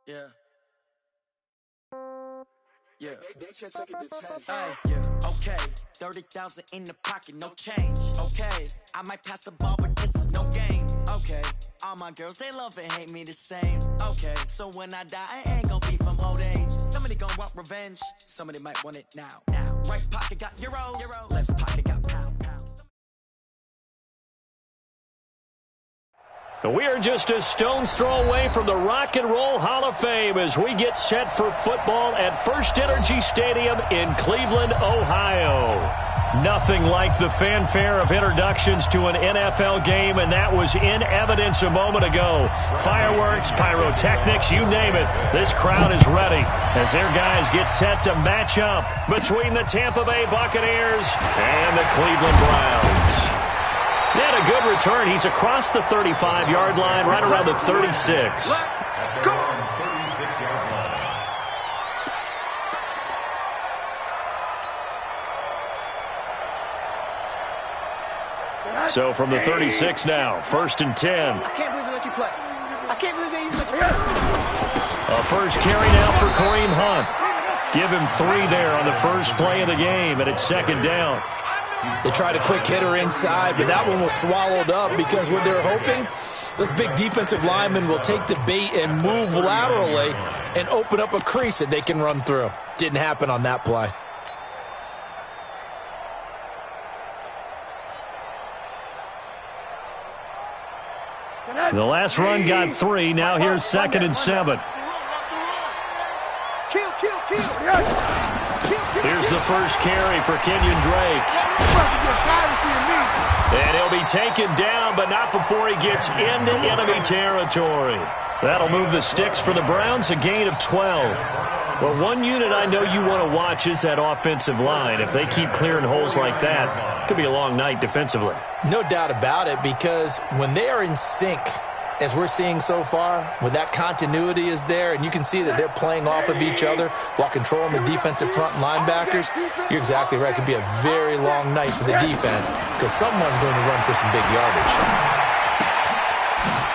Yeah. Yeah. They should take it to 10. Hey, yeah. Okay. 30,000 in the pocket, no change. Okay. I might pass the ball, but this is no game. Okay. All my girls, they love and hate me the same. Okay. So when I die, I ain't gonna be from old age. Somebody gonna want revenge. Somebody might want it now. Right pocket got euros. Left pocket got pounds. We are just a stone's throw away from the Rock and Roll Hall of Fame as we get set for football at First Energy Stadium in Cleveland, Ohio. Nothing like the fanfare of introductions to an NFL game, and that was in evidence a moment ago. Fireworks, pyrotechnics, you name it. This crowd is ready as their guys get set to match up between the Tampa Bay Buccaneers and the Cleveland Browns. He had a good return. He's across the 35-yard line, right around the 36. So from the 36 now, 1st and 10. I can't believe they let you play. I can't believe they even let you play. A first carry now for Kareem Hunt. Give him 3 there on the first play of the game, and it's 2nd down. They tried a quick hitter inside, but that one was swallowed up because what they're hoping, those big defensive linemen will take the bait and move laterally and open up a crease that they can run through. Didn't happen on that play. The last run got 3. Now here's 2nd and 7. Kill. Here's the first carry for Kenyon Drake. And he'll be taken down, but not before he gets into enemy territory. That'll move the sticks for the Browns, a gain of 12. Well, one unit I know you want to watch is that offensive line. If they keep clearing holes like that, it could be a long night defensively. No doubt about it, because when they are in sync, as we're seeing so far, when that continuity is there, and you can see that they're playing off of each other while controlling the defensive front linebackers, you're exactly right. It could be a very long night for the defense because someone's going to run for some big yardage.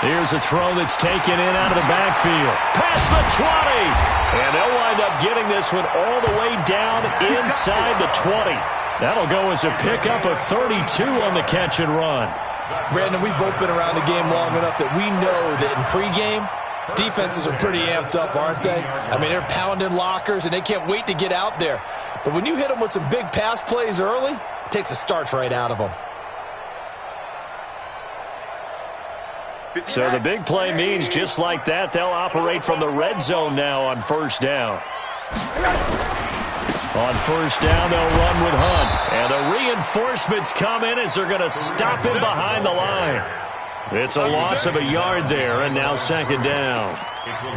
Here's a throw that's taken in out of the backfield. Past the 20. And they'll wind up getting this one all the way down inside the 20. That'll go as a pickup of 32 on the catch and run. Brandon, we've both been around the game long enough that we know that in pregame, defenses are pretty amped up, aren't they? I mean, they're pounding lockers, and they can't wait to get out there. But when you hit them with some big pass plays early, it takes the starch right out of them. So the big play means just like that, they'll operate from the red zone now on 1st down. On 1st down, they'll run with Hunt. And the reinforcements come in as they're going to stop him behind the line. It's a loss of a yard there, and now 2nd down.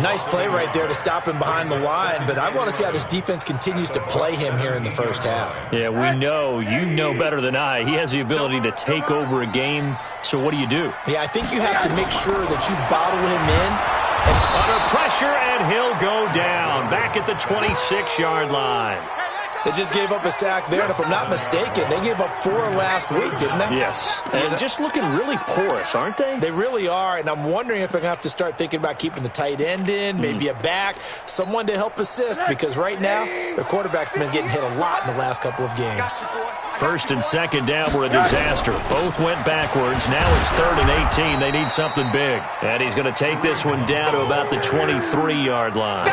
Nice play right there to stop him behind the line, but I want to see how this defense continues to play him here in the first half. Yeah, we know. You know better than I. He has the ability to take over a game, so what do you do? Yeah, I think you have to make sure that you bottle him in. Under pressure, and he'll go down. Back at the 26-yard line. They just gave up a sack there, and if I'm not mistaken, they gave up 4 last week, didn't they? Yes. And just looking really porous, aren't they? They really are, and I'm wondering if they're going to have to start thinking about keeping the tight end in, maybe a back, someone to help assist, because right now, their quarterback's been getting hit a lot in the last couple of games. 1st and 2nd down were a disaster. Both went backwards. Now it's 3rd and 18. They need something big. And he's going to take this one down to about the 23-yard line.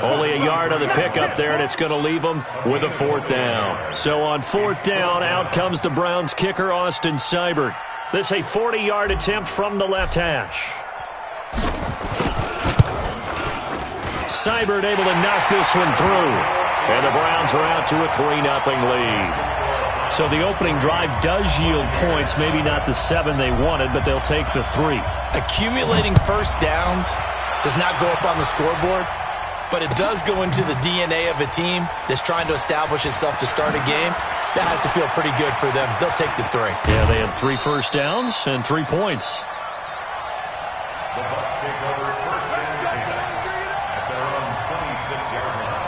Only a yard on the pickup there, and it's going to leave them with a 4th down. So on 4th down, out comes the Browns kicker, Austin Seibert. This a 40-yard attempt from the left hash. Seibert able to knock this one through. And the Browns are out to a 3-0 lead. So the opening drive does yield points, maybe not the 7 they wanted, but they'll take the 3. Accumulating first downs does not go up on the scoreboard, but it does go into the DNA of a team that's trying to establish itself to start a game. That has to feel pretty good for them. They'll take the 3. Yeah, they had 3 first downs and 3 points. The Bucs take over first and 10 at their own 26-yard line.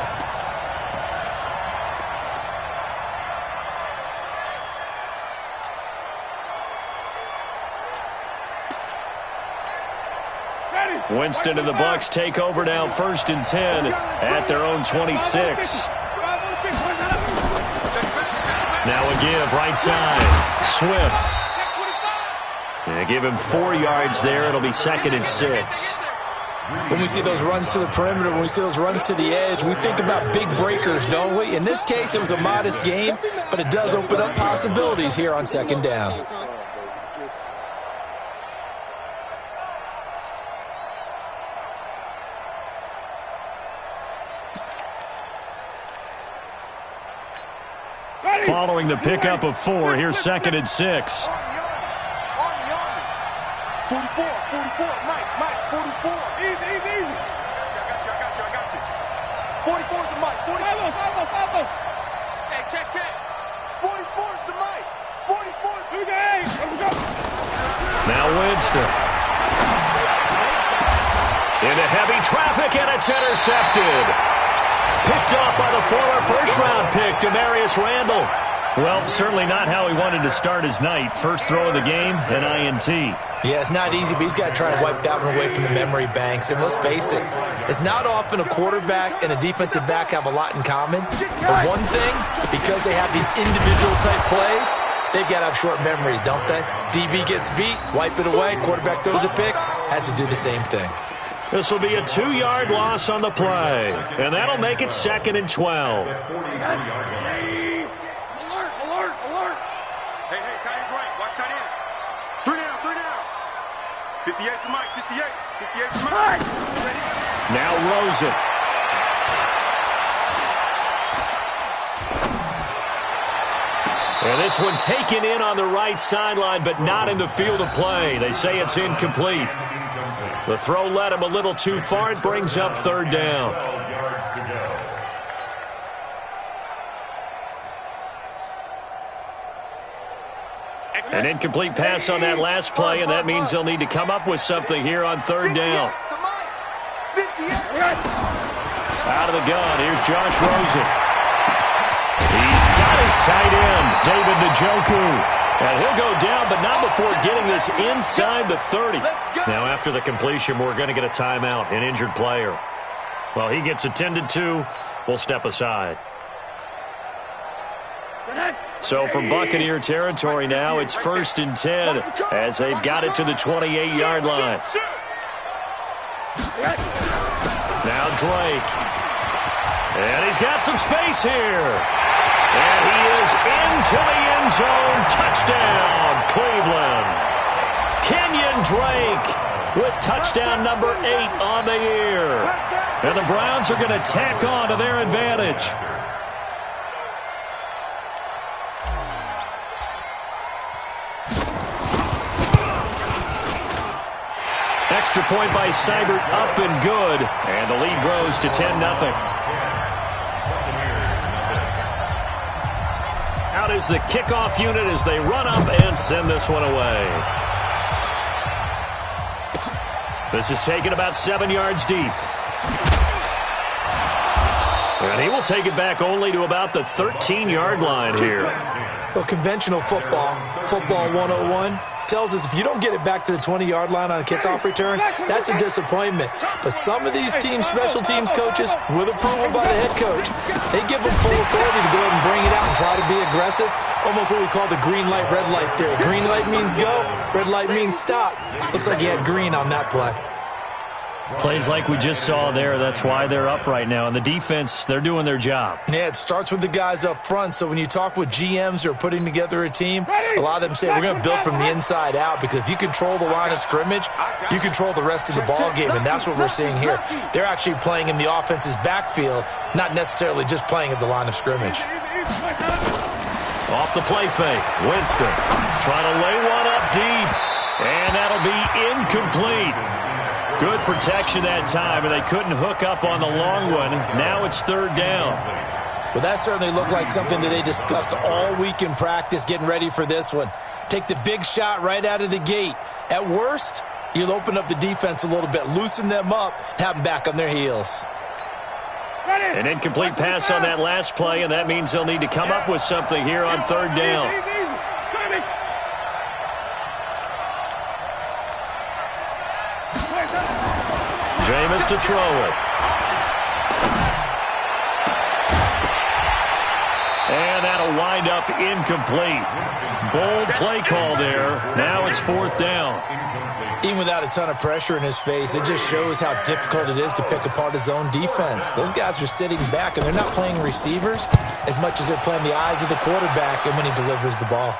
Winston and the Bucs take over now, 1st and 10 at their own 26. Now a give, right side. Swift. And give him 4 yards there. It'll be 2nd and 6. When we see those runs to the perimeter, when we see those runs to the edge, we think about big breakers, don't we? In this case, it was a modest game, but it does open up possibilities here on 2nd down. Following the pickup of 4, here's 2nd and 6. 44, Mike, 44. Easy. I got you. 44 is the Mike. 44. Hey, check. 44 is the Mike. 44 is the game. Now Winston. Into heavy traffic, and it's intercepted. Picked off by the former first-round pick, Demarius Randall. Well, certainly not how he wanted to start his night. First throw of the game, an INT. Yeah, it's not easy, but he's got to try and wipe that one away from the memory banks. And let's face it, it's not often a quarterback and a defensive back have a lot in common. But one thing, because they have these individual-type plays, they've got to have short memories, don't they? DB gets beat, wipe it away, quarterback throws a pick, has to do the same thing. This will be a 2-yard loss on the play, and that'll make it 2nd and 12. Alert. Hey, tight end's right. Watch tight end. 3 down. 58 for Mike, 58 for Mike. Now Rosen. And this one taken in on the right sideline, but not in the field of play. They say it's incomplete. The throw led him a little too far. It brings up 3rd down. An incomplete pass on that last play, and that means they'll need to come up with something here on 3rd down. Out of the gun, here's Josh Rosen. He's got his tight end, David Njoku. And he'll go down, but not before getting this inside the 30. Now, after the completion, we're going to get a timeout, an injured player. Well, he gets attended to. We'll step aside. So from Buccaneer territory now, it's 1st and 10 as they've got it to the 28-yard line. Now Drake. And he's got some space here. And he is into the end zone. Touchdown, Cleveland. Kenyon Drake with touchdown number 8 on the year. And the Browns are going to tack on to their advantage. Extra point by Seibert, up and good. And the lead grows to 10-0. Out is the kickoff unit as they run up and send this one away. This is taken about 7 yards deep. And he will take it back only to about the 13-yard line here. Well, conventional football 101, tells us if you don't get it back to the 20-yard line on a kickoff return, that's a disappointment. But some of these teams, special teams coaches, with approval by the head coach, they give them full authority to go ahead and bring it out and try to be aggressive. Almost what we call the green light, red light theory. Green light means go, red light means stop. Looks like he had green on that play. Plays like we just saw there, that's why they're up right now. And the defense, they're doing their job. Yeah, it starts with the guys up front. So when you talk with GMs who are putting together a team, a lot of them say we're going to build from the inside out, because if you control the line of scrimmage, you control the rest of the ball game, and that's what we're seeing here. They're actually playing in the offense's backfield, not necessarily just playing at the line of scrimmage. Off the play fake, Winston trying to lay one up deep, and that'll be incomplete. Good protection that time, and they couldn't hook up on the long one. Now it's 3rd down. Well, that certainly looked like something that they discussed all week in practice, getting ready for this one. Take the big shot right out of the gate. At worst, you'll open up the defense a little bit, loosen them up, and have them back on their heels. An incomplete pass on that last play, and that means they'll need to come up with something here on 3rd down. Jameis to throw it. And that'll wind up incomplete. Bold play call there. Now it's 4th down. Even without a ton of pressure in his face, it just shows how difficult it is to pick apart his own defense. Those guys are sitting back, and they're not playing receivers as much as they're playing the eyes of the quarterback and when he delivers the ball.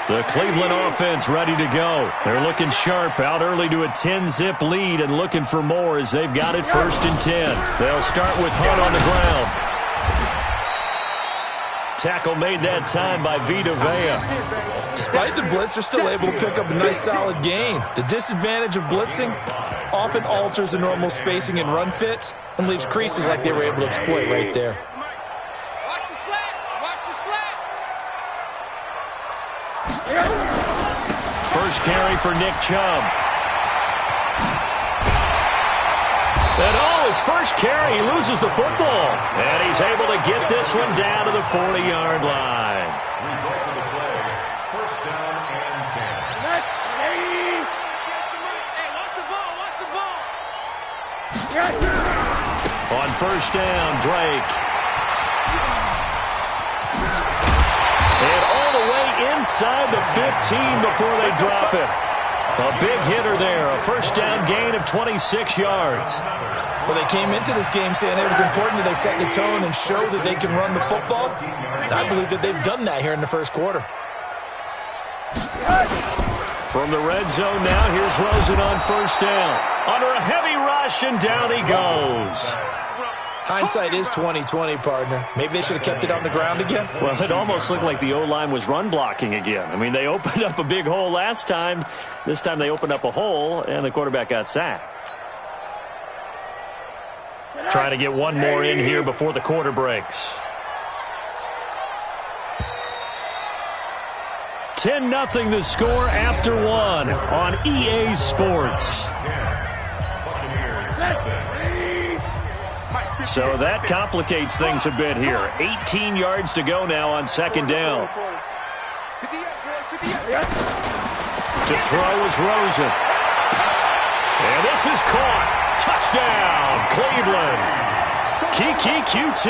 The Cleveland offense ready to go. They're looking sharp, out early to a 10-zip lead and looking for more as they've got it 1st and 10. They'll start with Hunt on the ground. Tackle made that time by Vita Vea. Despite the blitz, they're still able to pick up a nice solid gain. The disadvantage of blitzing often alters the normal spacing and run fits and leaves creases like they were able to exploit right there. First carry for Nick Chubb. And his first carry, he loses the football. And he's able to get this one down to the 40-yard line. Result of the play, 1st down and 10. Hey, watch the ball. On 1st down, Drake. And all the way inside the 15 before they drop it. A big hitter there, a 1st down gain of 26 yards. Well, they came into this game saying it was important that they set the tone and show that they can run the football. And I believe that they've done that here in the 1st quarter. From the red zone now, here's Rosen on 1st down. Under a heavy rush, and down he goes. Hindsight is 20/20, partner. Maybe they should have kept it on the ground again. Well, it almost looked like the O-line was run blocking again. I mean, they opened up a big hole last time. This time they opened up a hole, and the quarterback got sacked. Trying to get one more in here before the quarter breaks. 10-0 the score after one on EA Sports. So that complicates things a bit here. 18 yards to go now on 2nd down. To throw is Rosen. And this is caught. Touchdown, Cleveland. Kiki QT.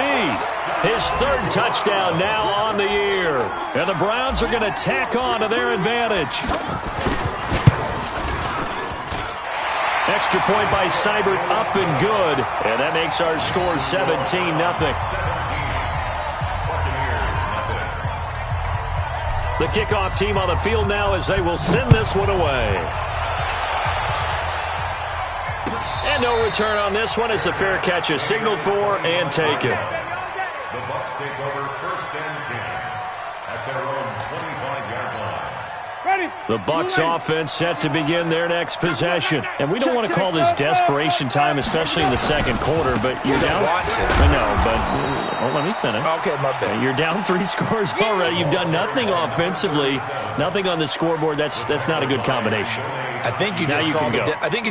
His 3rd touchdown now on the year. And the Browns are going to tack on to their advantage. Extra point by Seibert, up and good. And that makes our score 17-0. The kickoff team on the field now as they will send this one away. And no return on this one as the fair catch is signaled for and taken. The Bucs take over 1st and 10 at their own 25-yard line. The Bucs offense set to begin their next possession. And we don't want to call this desperation time, especially in the 2nd quarter, but you're down. I know, but let me finish. Okay, my bad. You're down 3 scores already. You've done nothing offensively, nothing on the scoreboard. That's not a good combination. I think you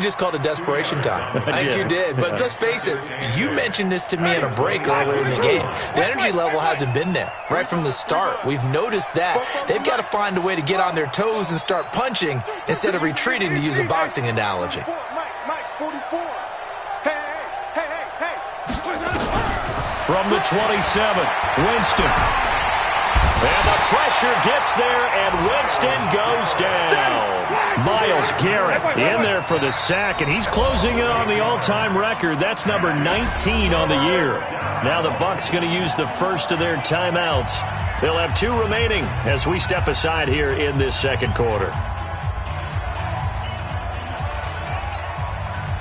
just called it desperation time. I think you did. But let's face it, you mentioned this to me in a break earlier in the game. The energy level hasn't been there right from the start. We've noticed that. They've got to find a way to get on their toes and start punching instead of retreating, to use a boxing analogy. Mike, 44. Hey. From the 27, Winston. And the pressure gets there, and Winston goes down. Myles Garrett in there for the sack, and he's closing in on the all-time record. That's number 19 on the year. Now the Bucs going to use the first of their timeouts. They'll have 2 remaining as we step aside here in this 2nd quarter.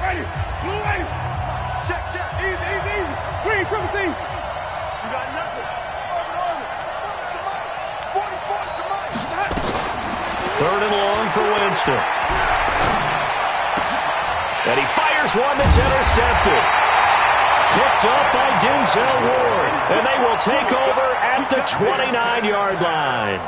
Ready. Blue wave. Check. Easy. Green, triple team. You got nothing. Over. 44 to Mike. 3rd and long for Winston. And he fires one that's intercepted. Picked up by Denzel Ward. And they will take over at the 29-yard line.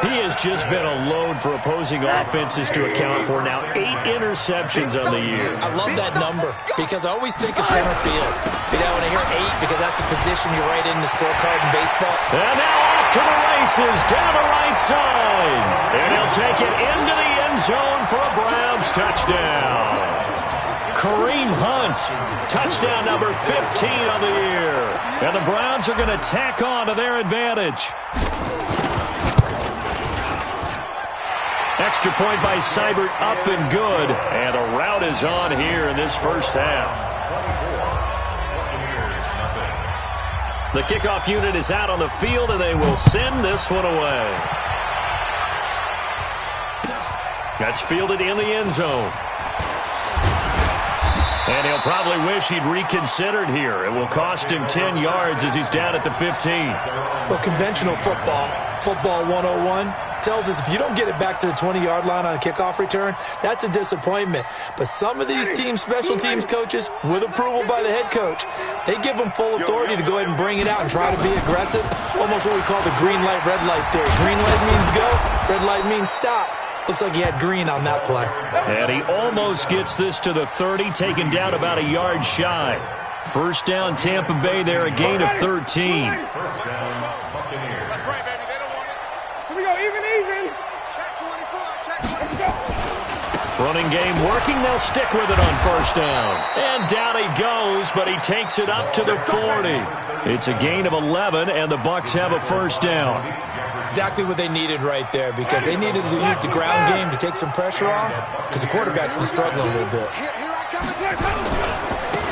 He has just been a load for opposing offenses to account for. Now 8 interceptions on the year. I love that number because I always think of center field. You know, when I hear 8, because that's the position you write in the scorecard in baseball. And now off to the races, down the right side. And he'll take it into the end zone for a Browns touchdown. Kareem Hunt, touchdown number 15 on the year. And the Browns are going to tack on to their advantage. Extra point by Seibert, up and good. And the route is on here in this first half. The kickoff unit is out on the field, and they will send this one away. That's fielded in the end zone. And he'll probably wish he'd reconsidered here. It will cost him 10 yards as he's down at the 15. Well, conventional football 101, tells us if you don't get it back to the 20-yard line on a kickoff return, that's a disappointment. But some of these teams, special teams coaches, with approval by the head coach, they give them full authority to go ahead and bring it out and try to be aggressive. Almost what we call the green light, red light theory. Green light means go, red light means stop. Looks like he had green on that play. And he almost gets this to the 30, taken down about a yard shy. First down, Tampa Bay there, a gain of 13. That's right, baby. They don't want it. Here we go, even. Check 24, check 24. Running game working, they'll stick with it on first down. And down he goes, but he takes it up to the 40. It's a gain of 11, and the Bucs have a first down. Exactly what they needed right there, because they needed to use the ground game to take some pressure off, because the quarterback's been struggling a little bit.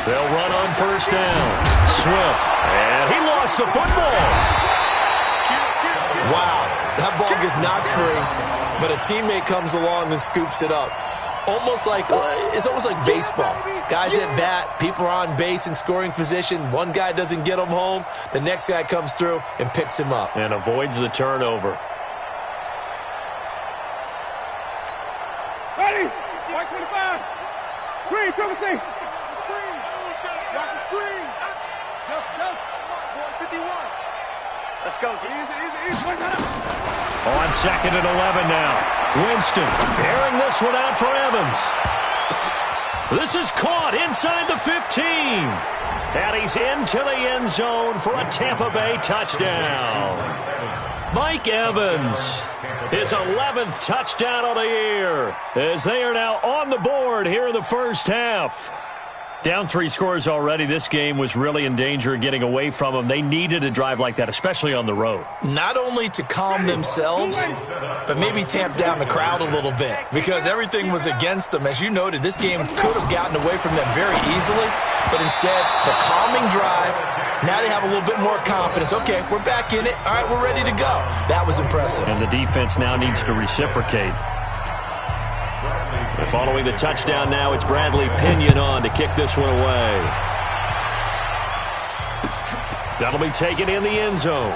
They'll run on first down. Swift, and he lost the football. Wow, that ball gets knocked free, but a teammate comes along and scoops it up. It's almost like baseball. Guys at bat, people are on base in scoring position. One guy doesn't get him home. The next guy comes through and picks him up. And avoids the turnover. Ready? White 25. Screen, triple T. Screen. Rock the screen. Go. 51. Let's go. Easy. On second and 11 now. Winston airing this one out for Evans. This is caught inside the 15. And he's into the end zone for a Tampa Bay touchdown. Mike Evans, his 11th touchdown of the year, as they are now on the board here in the first half. Down 3 scores already. This game was really in danger of getting away from them. They needed a drive like that, especially on the road. Not only to calm themselves, but maybe tamp down the crowd a little bit, because everything was against them. As you noted, this game could have gotten away from them very easily, but instead, the calming drive, now they have a little bit more confidence. Okay, we're back in it. All right, we're ready to go. That was impressive. And the defense now needs to reciprocate. Following the touchdown now, it's Bradley Pinion on to kick this one away. That'll be taken in the end zone.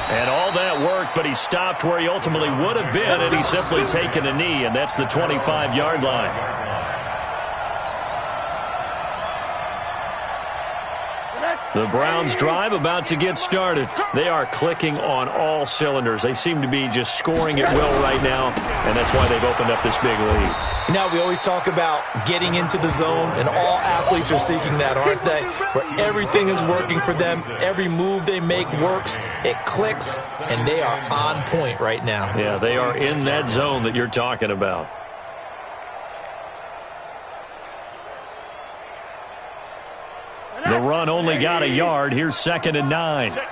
And all that worked, but he stopped where he ultimately would have been, and he's simply taken a knee, and that's the 25-yard line. The Browns drive about to get started. They are clicking on all cylinders. They seem to be just scoring at will right now, and that's why they've opened up this big lead. Now, we always talk about getting into the zone, and all athletes are seeking that, aren't they? Where everything is working for them. Every move they make works. It clicks, and they are on point right now. Yeah, they are in that zone that you're talking about. The run only got a yard. Here's 2nd and 9. Check.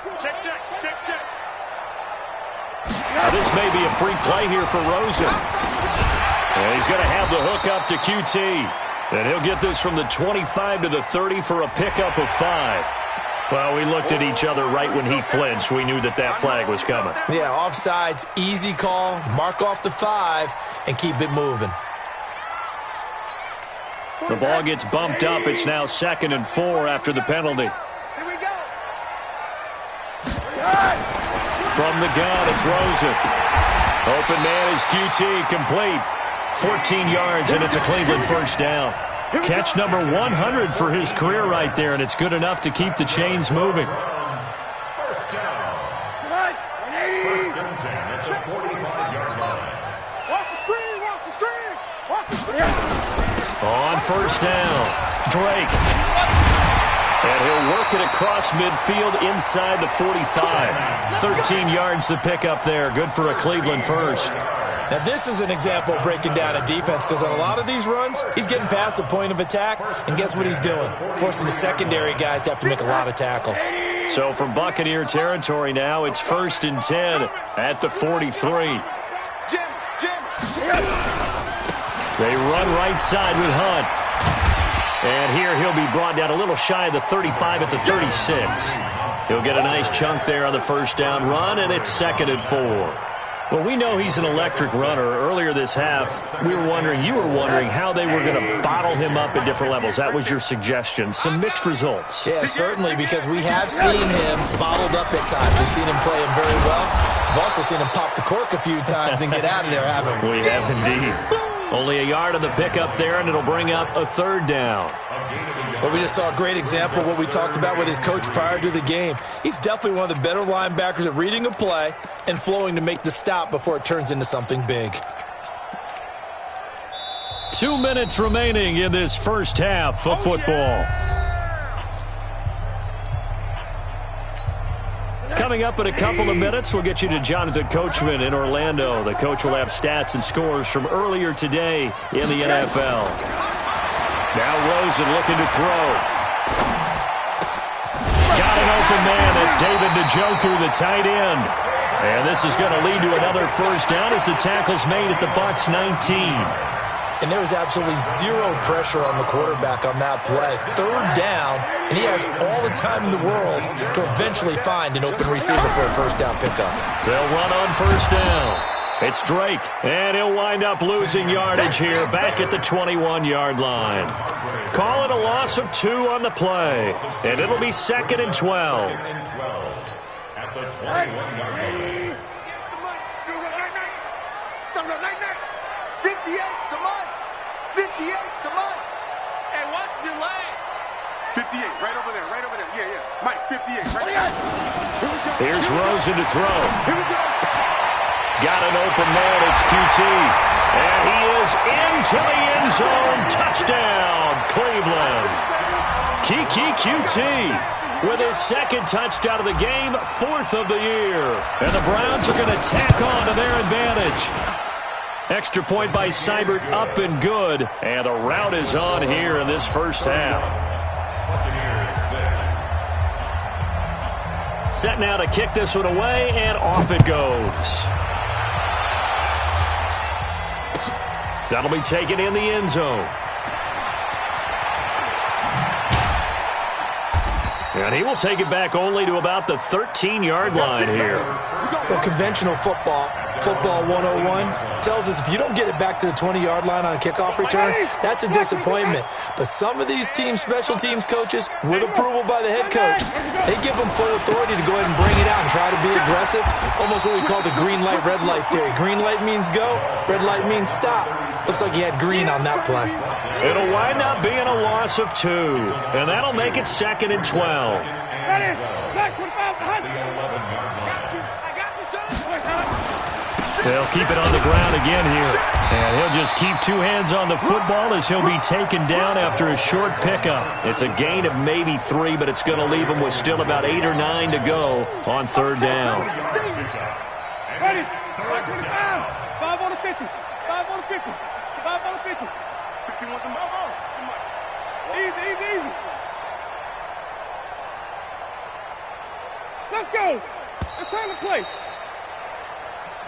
Now this may be a free play here for Rosen. And he's going to have the hook up to QT. And he'll get this from the 25 to the 30 for a pickup of 5. Well, we looked at each other right when he flinched. We knew that flag was coming. Yeah, offsides, easy call. Mark off the 5 and keep it moving. The ball gets bumped up. It's now 2nd and 4 after the penalty. Here we go. From the gun, it's Rosen. Open man is QT, complete. 14 yards, and it's a Cleveland first down. Catch number 100 for his career right there, and it's good enough to keep the chains moving. Right. On first down, Drake. And he'll work it across midfield inside the 45. 13 yards to pick up there. Good for a Cleveland first. Now, this is an example of breaking down a defense because on a lot of these runs, he's getting past the point of attack, and guess what he's doing? Forcing the secondary guys to have to make a lot of tackles. So from Buccaneer territory now, it's 1st and 10 at the 43. They run right side with Hunt. And here he'll be brought down a little shy of the 35 at the 36. He'll get a nice chunk there on the first down run, and it's 2nd and 4. Well, we know he's an electric runner. Earlier this half, you were wondering how they were going to bottle him up at different levels. That was your suggestion. Some mixed results. Yeah, certainly, because we have seen him bottled up at times. We've seen him play him very well. We've also seen him pop the cork a few times and get out of there, haven't we? We have indeed. Only a yard on the pickup there, and it'll bring up a 3rd down. Well, we just saw a great example of what we talked about with his coach prior to the game. He's definitely one of the better linebackers at reading a play and flowing to make the stop before it turns into something big. 2 minutes remaining in this first half of football. Coming up in a couple of minutes, we'll get you to Jonathan Coachman in Orlando. The coach will have stats and scores from earlier today in the NFL. Now Rosen looking to throw. Got an open man. It's David Njoku, the tight end. And this is going to lead to another first down as the tackle's made at the Bucs 19. And there was absolutely zero pressure on the quarterback on that play. 3rd down, and he has all the time in the world to eventually find an open receiver for a first down pickup. They'll run on first down. It's Drake, and he'll wind up losing yardage here back at the 21-yard line. Call it a loss of 2 on the play, and it'll be 2nd and 12. At the 21-yard line. 58's the money. 58's the money. Hey, watch the lane. 58, right over there. Yeah. Mike, 58, right there. Here we go. Here's Rosen to throw. Here we go. Got an open man. It's QT. And he is into the end zone. Touchdown, Cleveland. Kiki QT with his 2nd touchdown of the game, 4th of the year. And the Browns are going to tack on to their advantage. Extra point by Seibert, up and good. And the route is on here in this first half. Set now to kick this one away, and off it goes. That'll be taken in the end zone. And he will take it back only to about the 13-yard line here. Well, conventional football 101, tells us if you don't get it back to the 20-yard line on a kickoff return, that's a disappointment. But some of these teams, special teams coaches, with approval by the head coach, they give them full authority to go ahead and bring it out and try to be aggressive. Almost what we call the green light, red light theory. Green light means go, red light means stop. Looks like he had green on that play. It'll wind up being a loss of 2, and that'll make it 2nd and 12. They'll keep it on the ground again here. And he'll just keep 2 hands on the football as he'll be taken down after a short pickup. It's a gain of maybe 3, but it's going to leave him with still about 8 or 9 to go on 3rd down. Ready? 5 on the 50. 5 on the 50. 5 on the 50. 51's the ball. Easy. Let's go. It's time to play.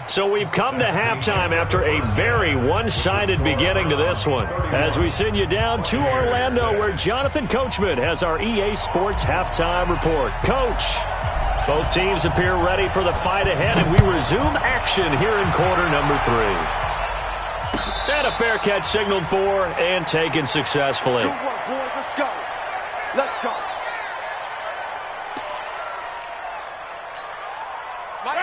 So we've come to halftime after a very one-sided beginning to this one. As we send you down to Orlando, where Jonathan Coachman has our EA Sports halftime report. Coach, both teams appear ready for the fight ahead, and we resume action here in quarter number 3. And a fair catch signaled for and taken successfully. Good work, boys. Let's go. Let's go.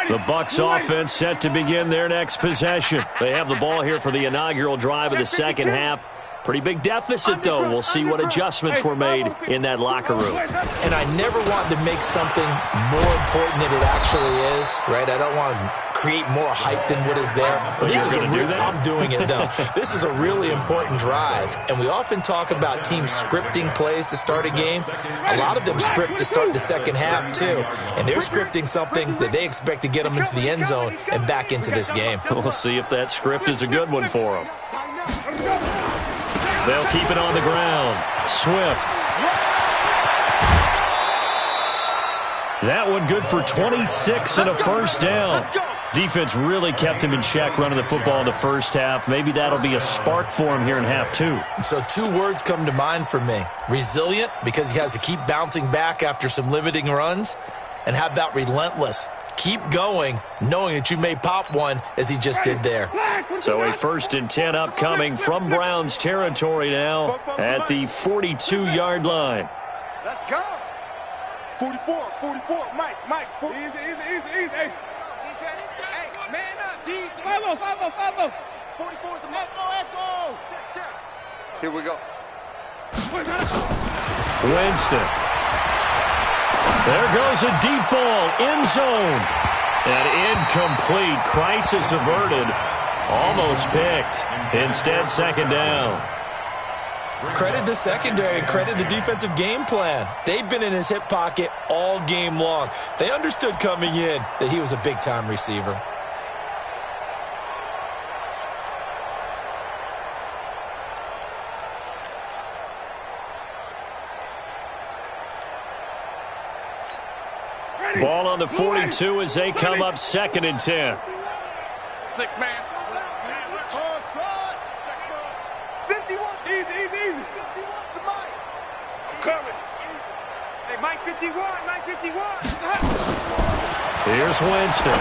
The Bucs offense set to begin their next possession. They have the ball here for the inaugural drive of the second half. Pretty big deficit, though. We'll see what adjustments were made in that locker room. And I never want to make something more important than it actually is, right? I don't want to create more hype than what is there. But this is I'm doing it, though. This is a really important drive. And we often talk about teams scripting plays to start a game. A lot of them script to start the second half, too. And they're scripting something that they expect to get them into the end zone and back into this game. We'll see if that script is a good one for them. They'll keep it on the ground. Swift. That one good for 26 and a first down. Defense really kept him in check running the football in the first half. Maybe that'll be a spark for him here in half two. So 2 words come to mind for me. Resilient, because he has to keep bouncing back after some limiting runs. And how about relentless? Keep going, knowing that you may pop one as he just did there. So a 1st and 10 upcoming from Browns territory now at the 42-yard line. Let's go. 44, Mike, easy. Hey, man up, D. Follow. 44 is a echo. Check. Here we go. Winston. There goes a deep ball, end zone. And incomplete, crisis averted, almost picked. Instead, 2nd down. Credit the secondary and credit the defensive game plan. They've been in his hip pocket all game long. They understood coming in that he was a big-time receiver. Ball on the 42 as they come up 2nd and 10. 6 man. 51, easy. 51 to Mike. I'm coming. Hey, Mike 51. Here's Winston.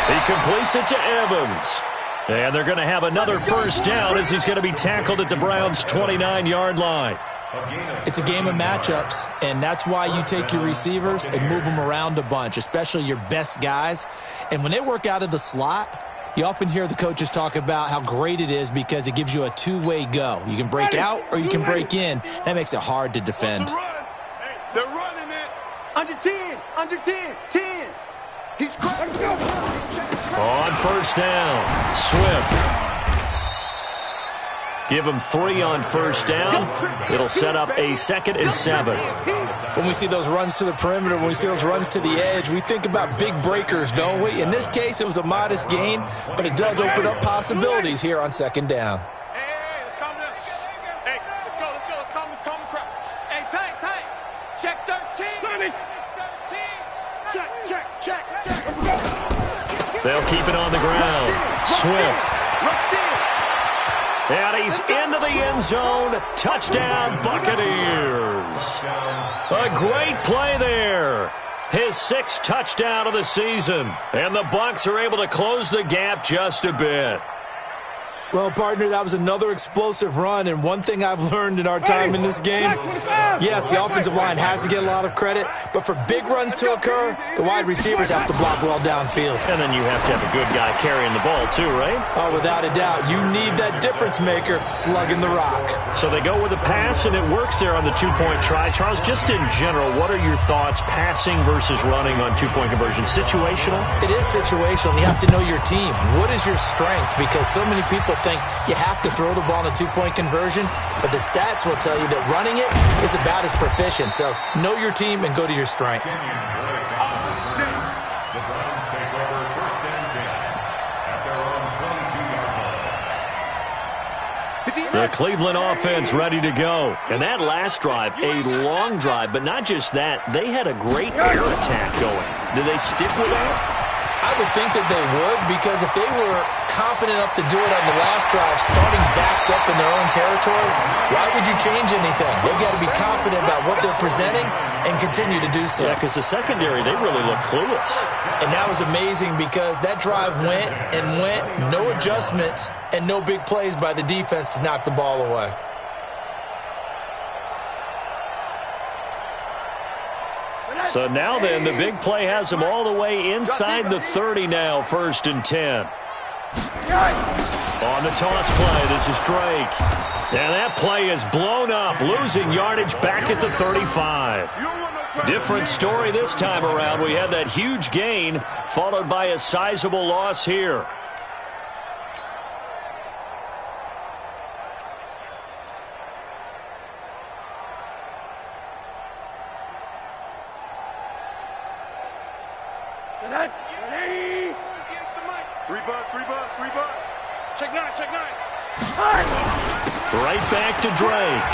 He completes it to Evans. And they're going to have another first down as he's going to be tackled at the Browns' 29-yard line. It's a game of matchups, and that's why you take your receivers and move them around a bunch, especially your best guys. And when they work out of the slot, you often hear the coaches talk about how great it is because it gives you a two-way go. You can break out or you can break in. That makes it hard to defend. They're running it. Under 10. 10. He's cracked. On first down, Swift. Give him 3 on first down. It'll set up a 2nd and 7. When we see those runs to the perimeter, when we see those runs to the edge, we think about big breakers, don't we? In this case, it was a modest gain, but it does open up possibilities here on 2nd down. Hey, let's calm down. Hey, let's go. Let's calm the crowd. Hey, Tank. Check 13. 13. Check. They'll keep it on the ground. Swift. And he's into the end zone. Touchdown, Buccaneers. A great play there. His 6th touchdown of the season. And the Bucs are able to close the gap just a bit. Well, partner, that was another explosive run, and one thing I've learned in our time in this game, yes, the offensive line has to get a lot of credit, but for big runs to occur, the wide receivers have to block well downfield. And then you have to have a good guy carrying the ball too, right? Oh, without a doubt. You need that difference maker lugging the rock. So they go with a pass, and it works there on the 2-point try. Charles, just in general, what are your thoughts passing versus running on 2-point conversion? Situational? It is situational. You have to know your team. What is your strength? Because so many people think you have to throw the ball in a 2-point conversion, but the stats will tell you that running it is about as proficient. So know your team and go to your strength. The Browns take over 1st and 10 at their own 22-yard line. The Cleveland offense ready to go. And that last drive, a long drive, but not just that. They had a great air attack going. Did they stick with that? I would think that they would, because if they were confident enough to do it on the last drive, starting backed up in their own territory, why would you change anything? They've got to be confident about what they're presenting and continue to do so. Yeah, because the secondary, they really look clueless. And that was amazing because that drive went, no adjustments, and no big plays by the defense to knock the ball away. So now then, the big play has them all the way inside the 30 now, 1st and 10. On the toss play, this is Drake. And that play is blown up, losing yardage back at the 35. Different story this time around. We had that huge gain, followed by a sizable loss here. Three buzz. Check nine. Right back to Drake.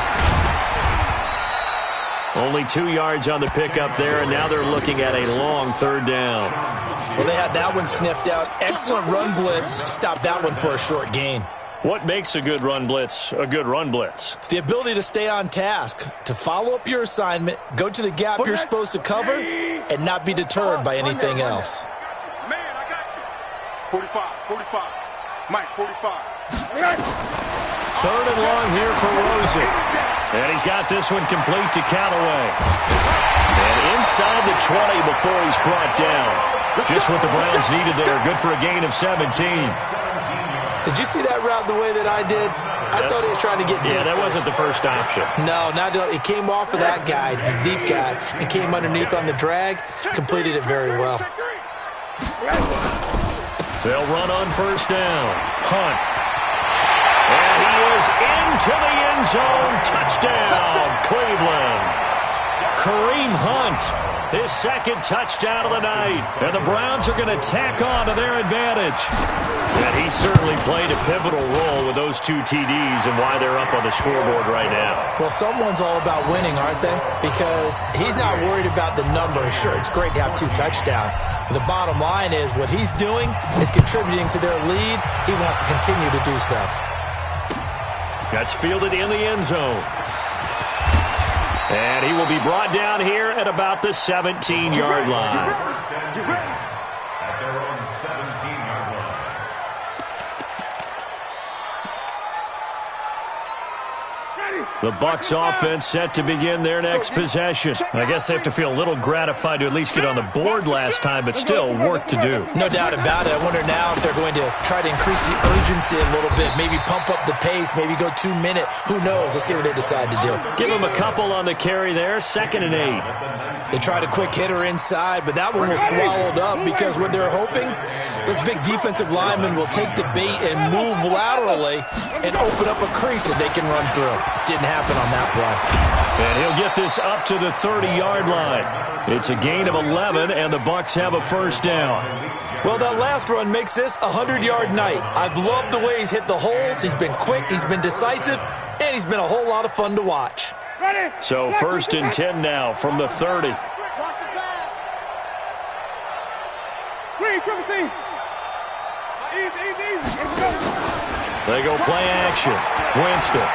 Only 2 yards on the pickup there, and now they're looking at a long third down. Well, they had that one sniffed out. Excellent run blitz. Stopped that one for a short gain. What makes a good run blitz a good run blitz? The ability to stay on task, to follow up your assignment, go to the gap you're supposed to cover, and not be deterred by anything else. Man, I got you. 45. Mike, 45. Third and long here for Rosen. And he's got this one complete to Callaway. And inside the 20 before he's brought down. Just what the Browns needed there. Good for a gain of 17. Did you see that route the way that I did? I thought he was trying to get deep. Yeah, that wasn't the first option. No, it came off of that guy, the deep guy, and came underneath on the drag. Completed it very well. They'll run on first down. Hunt. And he is into the end zone. Touchdown, Cleveland. Kareem Hunt, his second touchdown of the night. And the Browns are going to tack on to their advantage. And he certainly played a pivotal role with those 2 TDs and why they're up on the scoreboard right now. Well, someone's all about winning, aren't they? Because he's not worried about the number. Sure, it's great to have 2 touchdowns. But the bottom line is what he's doing is contributing to their lead. He wants to continue to do so. That's fielded in the end zone. And he will be brought down here at about the 17-yard line. At their own 17-yard line. The Bucs offense set to begin their next possession. I guess they have to feel a little gratified to at least get on the board last time, but still work to do. No doubt about it. I wonder now if they're going to try to increase the urgency a little bit, maybe pump up the pace, maybe go 2-minute. Who knows? Let's see what they decide to do. Give them a couple on the carry there, 2nd and 8. They tried a quick hitter inside, but that one was swallowed up because what they're hoping, those big defensive linemen will take the bait and move laterally and open up a crease that they can run through. Didn't happen on that play. And he'll get this up to the 30-yard line. It's a gain of 11, and the Bucs have a first down. Well, that last run makes this a 100-yard night. I've loved the way he's hit the holes. He's been quick, he's been decisive, and he's been a whole lot of fun to watch. So 1st and 10 now from the 30. They go play action. Winston.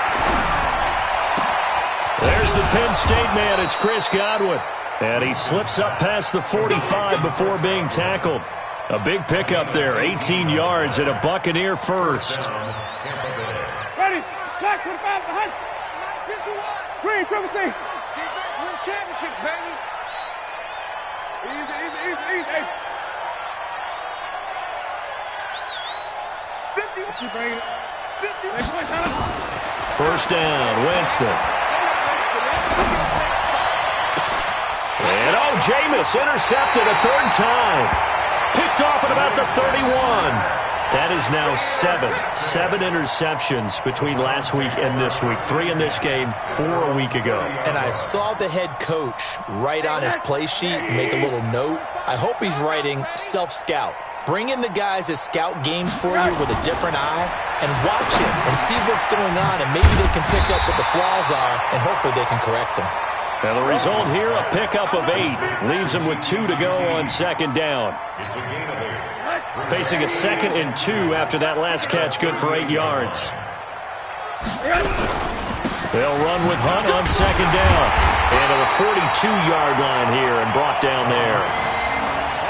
There's the Penn State man. It's Chris Godwin. And he slips up past the 45 before being tackled. A big pickup there. 18 yards and a Buccaneer first. Ready. Black 45 behind. Green, triple C. Defense wins championships, baby. Easy. 50. Let's keep bringing it. 50. Next one, Tyler. First down, Winston. And Jameis intercepted a 3rd time. Picked off at about the 31. That is now 7 interceptions between last week and this week. 3 in this game, 4 a week ago. And I saw the head coach write on his play sheet, make a little note. I hope he's writing self-scout. Bring in the guys that scout games for you with a different eye and watch it and see what's going on, and maybe they can pick up what the flaws are, and hopefully they can correct them. And the result here, a pickup of 8. Leaves them with 2 to go on 2nd down. It's a gain of 8. Facing a 2nd and 2 after that last catch, good for 8 yards. They'll run with Hunt on 2nd down. And to the 42-yard line here and brought down there.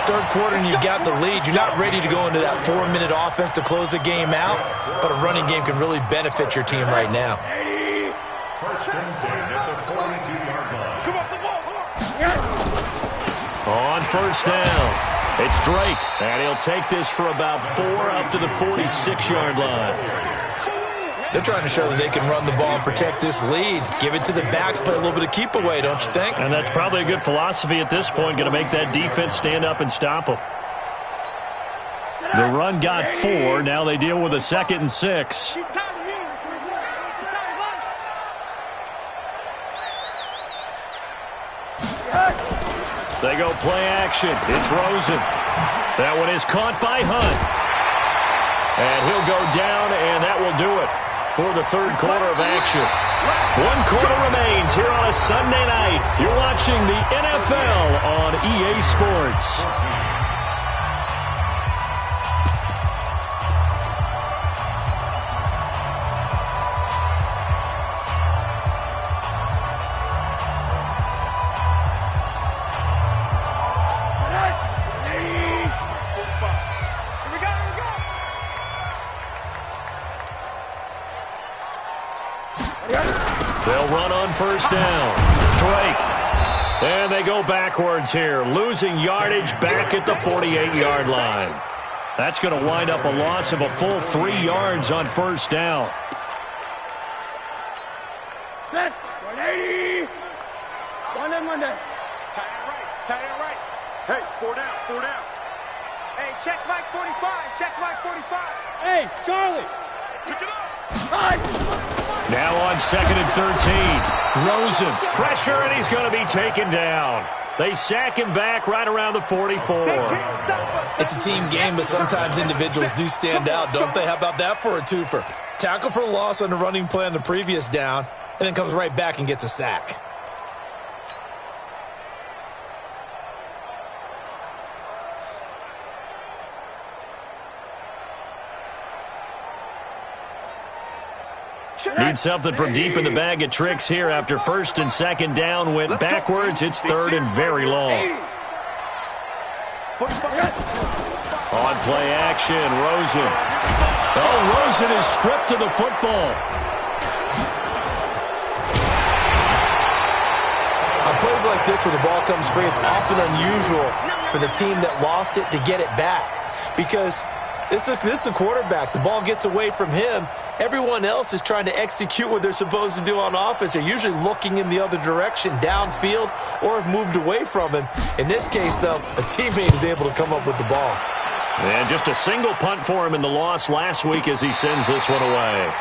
3rd quarter and you've got the lead. You're not ready to go into that 4-minute offense to close the game out, but a running game can really benefit your team right now. First and 10 at the 42-yard line. Come up the ball. On first down. It's Drake, and he'll take this for about 4 up to the 46-yard line. They're trying to show that they can run the ball and protect this lead. Give it to the backs, play a little bit of keep away, don't you think? And that's probably a good philosophy at this point, going to make that defense stand up and stop them. The run got 4. Now they deal with a 2nd and 6. They go play action. It's Rosen. That one is caught by Hunt. And he'll go down, and that will do it for the third quarter of action. 1 quarter remains here on a Sunday night. You're watching the NFL on EA Sports. They'll run on first down. Drake. And they go backwards here, losing yardage back at the 48-yard line. That's going to wind up a loss of a full 3 yards on first down. Set. 180. One day. Tight end right. Hey, 4 down. Hey, check Mike 45. Hey, Charlie. Pick it up. Now on 2nd and 13. Rosen, pressure, and he's going to be taken down. They sack him back right around the 44. It's a team game, but sometimes individuals do stand out, don't they? How about that for a twofer? Tackle for a loss on the running play on the previous down, and then comes right back and gets a sack. Need something from deep in the bag of tricks here after 1st and 2nd down went backwards. It's 3rd and very long. On play action, Rosen. Oh, Rosen is stripped to the football. On plays like this where the ball comes free, it's often unusual for the team that lost it to get it back. Because this is a quarterback. The ball gets away from him. Everyone else is trying to execute what they're supposed to do on offense. They're usually looking in the other direction, downfield, or have moved away from him. In this case, though, a teammate is able to come up with the ball. And just a single punt for him in the loss last week as he sends this one away.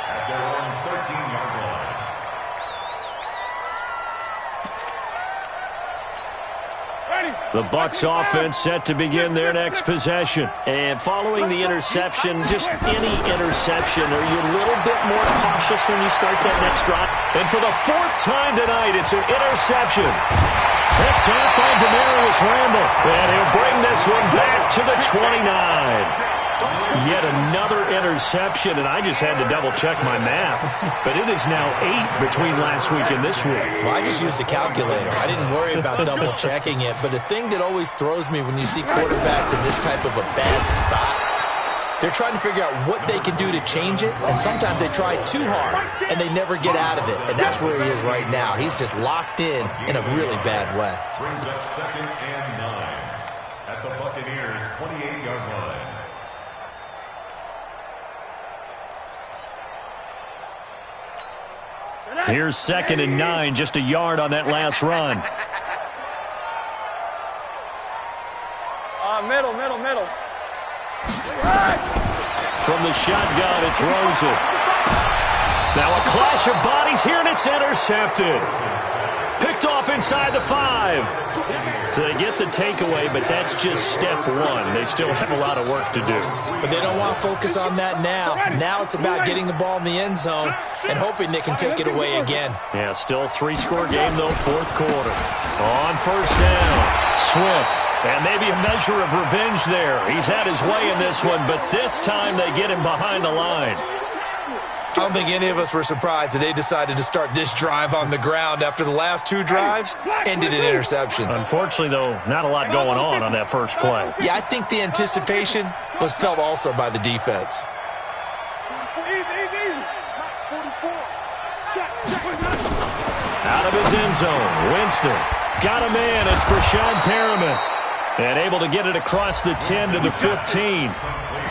At their own 13-yard line. The Bucs offense set to begin their next possession. And following the interception, just any interception, are you a little bit more cautious when you start that next drive? And for the 4th time tonight, it's an interception. Picked off by Demarius Randall. And he'll bring this one back to the 29. Yet another interception, and I just had to double-check my math. But it is now 8 between last week and this week. Well, I just used a calculator. I didn't worry about double-checking it. But the thing that always throws me when you see quarterbacks in this type of a bad spot, they're trying to figure out what they can do to change it, and sometimes they try too hard, and they never get out of it. And that's where he is right now. He's just locked in a really bad way. Brings up 2nd and 9 at the Buccaneers' 28-yard line. Here's 2nd and 9, just a yard on that last run. Middle. From the shotgun, it's Rosen. Now a clash of bodies here, and it's intercepted. Picked off inside the 5. So they get the takeaway, but that's just step 1. They still have a lot of work to do. But they don't want to focus on that now. Now it's about getting the ball in the end zone and hoping they can take it away again. Yeah, still 3-score game, though, 4th quarter. On first down, Swift. And maybe a measure of revenge there. He's had his way in this one, but this time they get him behind the line. I don't think any of us were surprised that they decided to start this drive on the ground after the last 2 drives ended in interceptions. Unfortunately, though, not a lot going on that first play. Yeah, I think the anticipation was felt also by the defense. Out of his end zone, Winston. Got a man. It's Brashad Perriman. And able to get it across the 10 to the 15.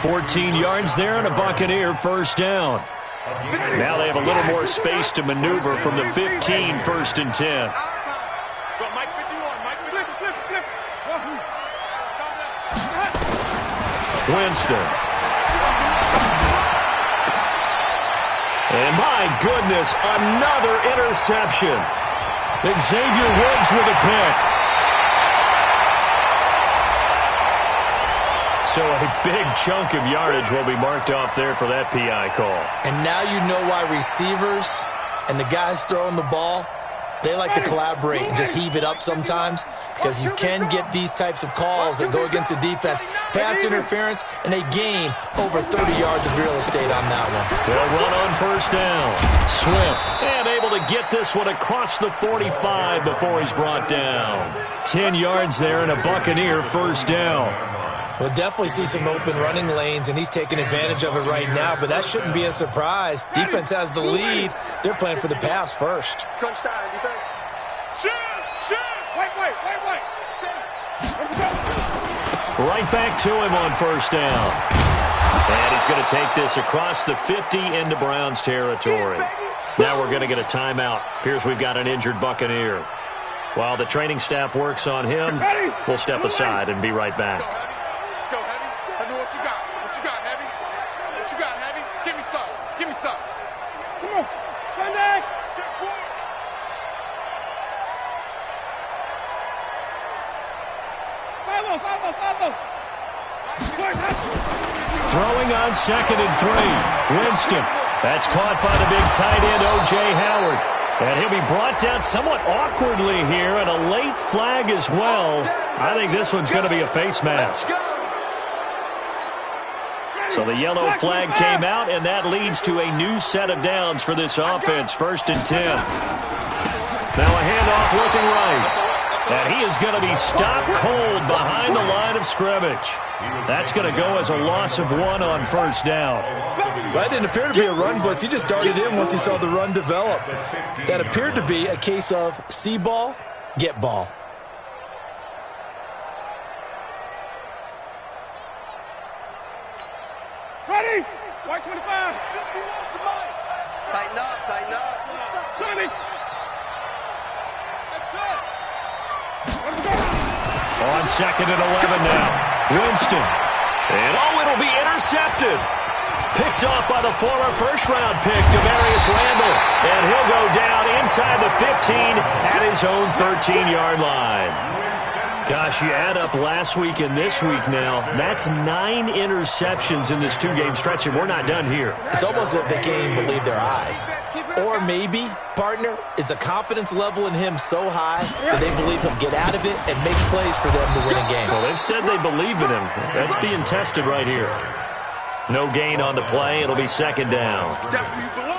14 yards there and a Buccaneer first down. Now they have a little more space to maneuver from the 15, 1st and 10. Winston. And my goodness, another interception. Xavier Woods with a pick. So a big chunk of yardage will be marked off there for that PI call. And now you know why receivers and the guys throwing the ball, they like to collaborate and just heave it up sometimes, because you can get these types of calls that go against the defense. Pass interference, and they gain over 30 yards of real estate on that one. They'll run on first down. Swift, and able to get this one across the 45 before he's brought down. 10 yards there and a Buccaneer first down. We'll definitely see some open running lanes, and he's taking advantage of it right now, but that shouldn't be a surprise. Defense has the lead. They're playing for the pass first. Crunch time, defense. Right back to him on first down. And he's going to take this across the 50 into Browns territory. Now we're going to get a timeout. Appears we've got an injured Buccaneer. While the training staff works on him, we'll step aside and be right back. Let's go, Heavy. I know what you got. What you got, Heavy? What you got, Heavy? Give me some. Give me some. Come on. Sunday. Check forward. Throwing on 2nd and 3. Winston. That's caught by the big tight end, O.J. Howard. And he'll be brought down somewhat awkwardly here, and a late flag as well. I think this one's going to be a face mask. So the yellow flag came out, and that leads to a new set of downs for this offense, 1st and 10. Now a handoff looking right. And he is going to be stopped cold behind the line of scrimmage. That's going to go as a loss of 1 on first down. That didn't appear to be a run blitz. He just darted in once he saw the run develop. That appeared to be a case of see ball, get ball. Ready? White 25. Tighten up, tighten up. 20. That's it. On 2nd and 11 now. Winston. And it'll be intercepted. Picked off by the former first-round pick, Demarius Randall. And he'll go down inside the 15 at his own 13-yard line. Gosh, you add up last week and this week now, that's 9 interceptions in this 2-game stretch, and we're not done here. It's almost as if they can't even believe their eyes. Or maybe, partner, is the confidence level in him so high that they believe he'll get out of it and make plays for them to win a game. Well, they've said they believe in him. That's being tested right here. No gain on the play. It'll be 2nd down.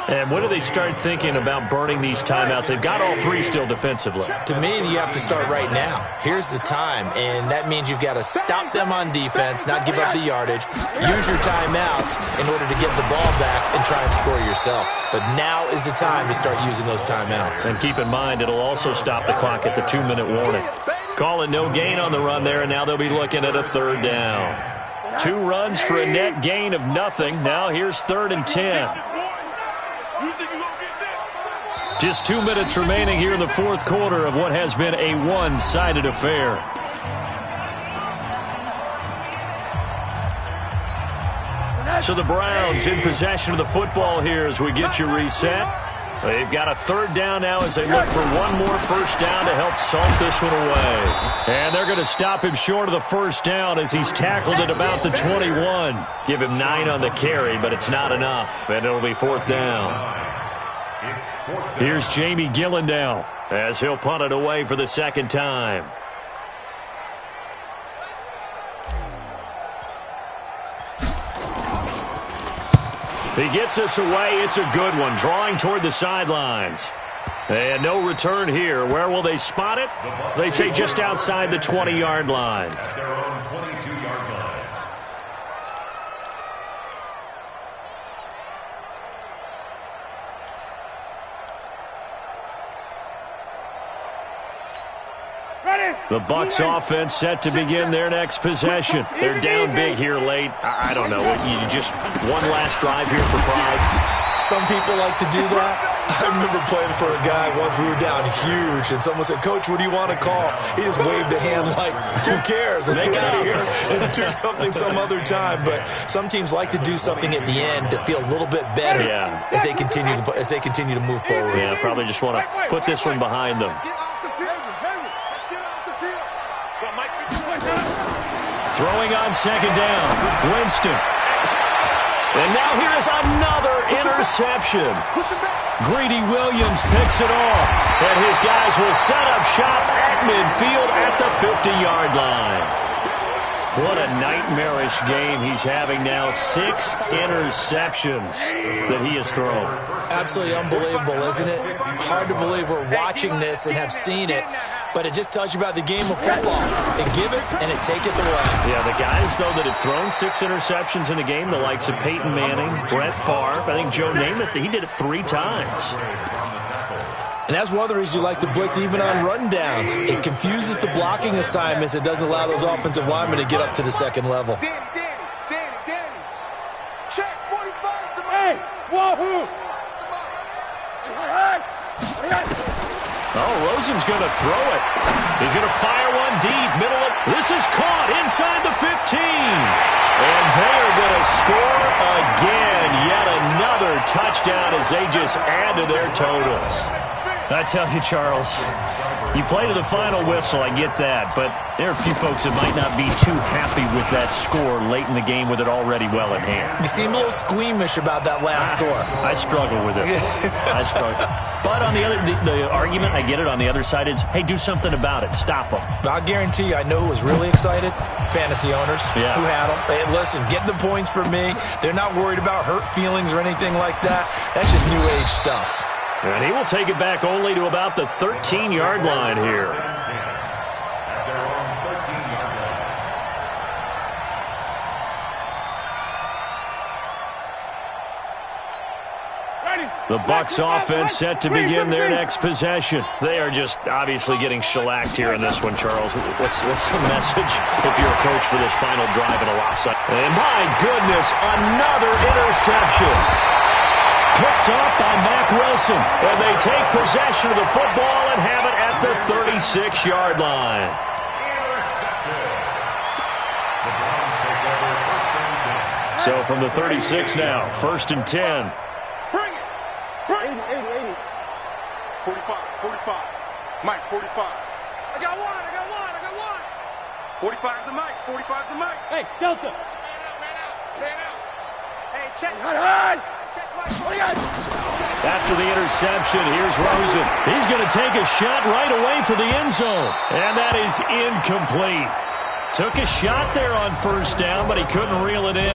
And when do they start thinking about burning these timeouts? They've got all 3 still defensively. To me, you have to start right now. Here's the time, and that means you've got to stop them on defense, not give up the yardage, use your timeout in order to get the ball back and try and score yourself. But now is the time to start using those timeouts. And keep in mind, it'll also stop the clock at the 2-minute warning. Call it no gain on the run there, and now they'll be looking at a 3rd down. 2 runs for a net gain of nothing. Now here's 3rd and 10. Just 2 minutes remaining here in the 4th quarter of what has been a one-sided affair. So the Browns in possession of the football here as we get you reset. They've got a 3rd down now as they look for one more first down to help salt this one away. And they're going to stop him short of the first down as he's tackled at about the 21. Give him 9 on the carry, but it's not enough, and it'll be 4th down. Here's Jamie Gillendow as he'll punt it away for the 2nd time. He gets us away. It's a good one. Drawing toward the sidelines. And no return here. Where will they spot it? They say just outside the 20-yard line. At their own 22-yard line. The Bucs offense set to begin their next possession. They're down big here late. I don't know. You just one last drive here for pride. Some people like to do that. I remember playing for a guy once. We were down huge, and someone said, "Coach, what do you want to call?" He just waved a hand like, "Who cares? Let's get out of here and do something some other time." But some teams like to do something at the end to feel a little bit better as they continue to move forward. Yeah, probably just want to put this one behind them. Throwing on second down, Winston. And now here is another interception. Greedy Williams picks it off. And his guys will set up shop at midfield at the 50-yard line. What a nightmarish game he's having now. 6 interceptions that he has thrown. Absolutely unbelievable, isn't it? Hard to believe we're watching this and have seen it. But it just tells you about the game of football. It give it and it take it away. Yeah, the guys, though, that have thrown 6 interceptions in a game, the likes of Peyton Manning, Brett Favre, I think Joe Namath, he did it 3 times. And that's one of the reasons you like to blitz even on rundowns. It confuses the blocking assignments. It doesn't allow those offensive linemen to get up to the second level. Danny. Check 45 to me. Wahoo. Oh, Rosen's going to throw it. He's going to fire one deep, middle of. This is caught inside the 15. And they are going to score again. Yet another touchdown as they just add to their totals. I tell you, Charles, you play to the final whistle, I get that, but there are a few folks that might not be too happy with that score late in the game with it already well in hand. You seem a little squeamish about that last score. I struggle with it. I struggle. But on the other, the argument, I get it, on the other side is, hey, do something about it. Stop them. I'll guarantee you, I know who was really excited. Fantasy owners who had them. Hey, listen, get the points for me. They're not worried about hurt feelings or anything like that. That's just new age stuff. And he will take it back only to about the 13-yard line here. The Bucs offense set to begin their next possession. They are just obviously getting shellacked here in this one, Charles. What's the message if you're a coach for this final drive at a lopsided? And my goodness, another interception. Picked off by Mack Wilson. And they take possession of the football and have it at the 36-yard line. So from the 36 now, 1st and 10. Bring it. 80. 45. Mike, 45. I got one. 45's the Mike. Hey, Delta. Man out. Hey, check. After the interception, here's Rosen. He's going to take a shot right away for the end zone. And that is incomplete. Took a shot there on 1st down, but he couldn't reel it in.